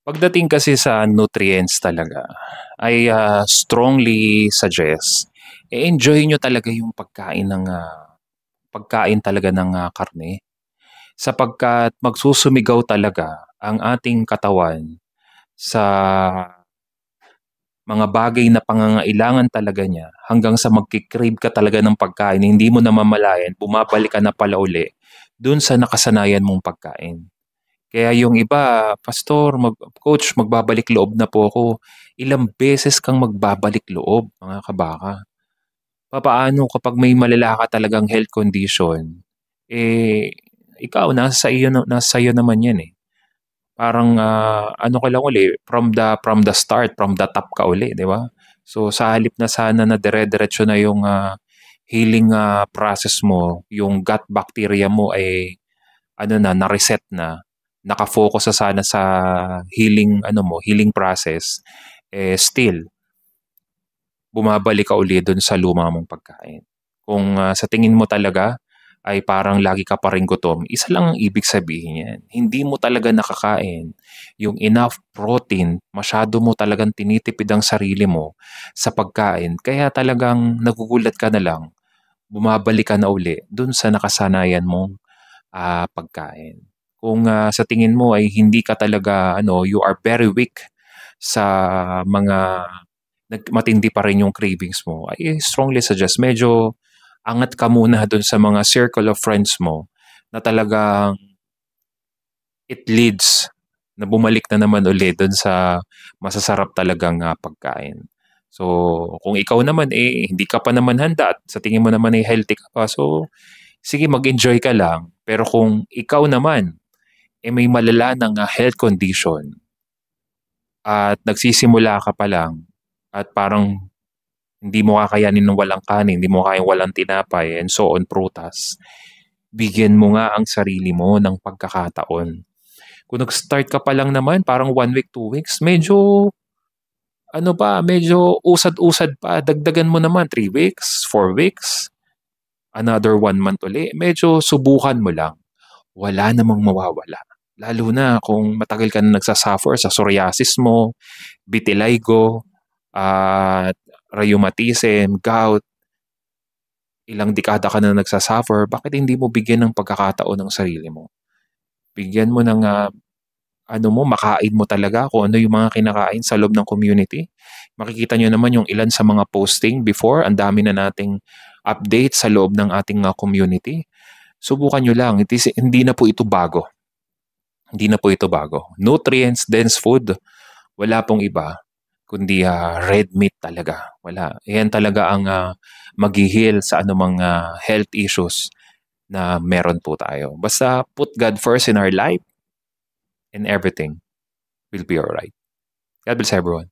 Pagdating kasi sa nutrients talaga, I strongly suggest, enjoy nyo talaga yung pagkain talaga ng karne. Sapagkat magsusumigaw talaga ang ating katawan sa mga bagay na pangangailangan talaga niya hanggang sa magki-crave ka talaga ng pagkain, hindi mo namamalayan, bumabalik ka na pala uli dun sa nakasanayan mong pagkain. Kaya yung iba, "Pastor, coach, magbabalik loob na po ako." Ilang beses kang magbabalik loob, mga kabaka. Papaano kapag may malala ka talagang health condition, eh, ikaw nasa iyo naman 'yan, eh. Parang, ano ka lang uli, from the start, from the top ka uli, 'di ba? So, sa halip na sana na dire-diretso na yung, healing, process mo, yung gut bacteria mo ay ano na-reset na, naka-focus na sana sa healing ano mo, healing process, eh, still bumabalik ka uli dun sa luma mong pagkain. Kung, sa tingin mo talaga ay parang lagi ka pa ring gutom, isa lang ang ibig sabihin niyan, hindi mo talaga nakakain yung enough protein, masyado mo talagang tinitipid ang sarili mo sa pagkain kaya talagang nagugulat ka na lang, bumabalik ka na uli dun sa nakasanayan mong pagkain. Kung, sa tingin mo ay hindi ka talaga ano, you are very weak sa mga matindi pa rin yung cravings mo, I strongly suggest medyo angat ka muna dun sa mga circle of friends mo na talagang it leads na bumalik na naman uli dun sa masasarap talagang, pagkain. So, kung ikaw naman, eh, hindi ka pa naman handa at sa tingin mo naman ay healthy ka pa, so sige mag-enjoy ka lang. Pero kung ikaw naman, eh, may malala ng, health condition at nagsisimula ka pa lang at parang hindi mo kakayanin ng walang kanin, hindi mo kayang walang tinapay and so on, prutas, bigyan mo nga ang sarili mo ng pagkakataon. Kung nag-start ka pa lang naman parang 1 week, 2 weeks, medyo ano pa, medyo usad-usad pa, dagdagan mo naman 3 weeks, 4 weeks, another 1 month uli, medyo subukan mo lang. Wala namang mawawala. Lalo na kung matagal ka na nagsasuffer sa psoriasis mo, vitiligo, at rheumatism, gout, ilang dekada ka na nagsasuffer, bakit hindi mo bigyan ng pagkakataon ng sarili mo? Bigyan mo ng ano mo, makain mo talaga kung ano yung mga kinakain sa loob ng community. Makikita nyo naman yung ilan sa mga posting before, ang dami na nating update sa loob ng ating community. Subukan nyo lang, hindi na po ito bago. Hindi na po ito bago. Nutrients, dense food, wala pong iba kundi red meat talaga. Wala. Yan talaga ang mag-heal sa anumang health issues na meron po tayo. Basta put God first in our life and everything will be alright. God bless everyone.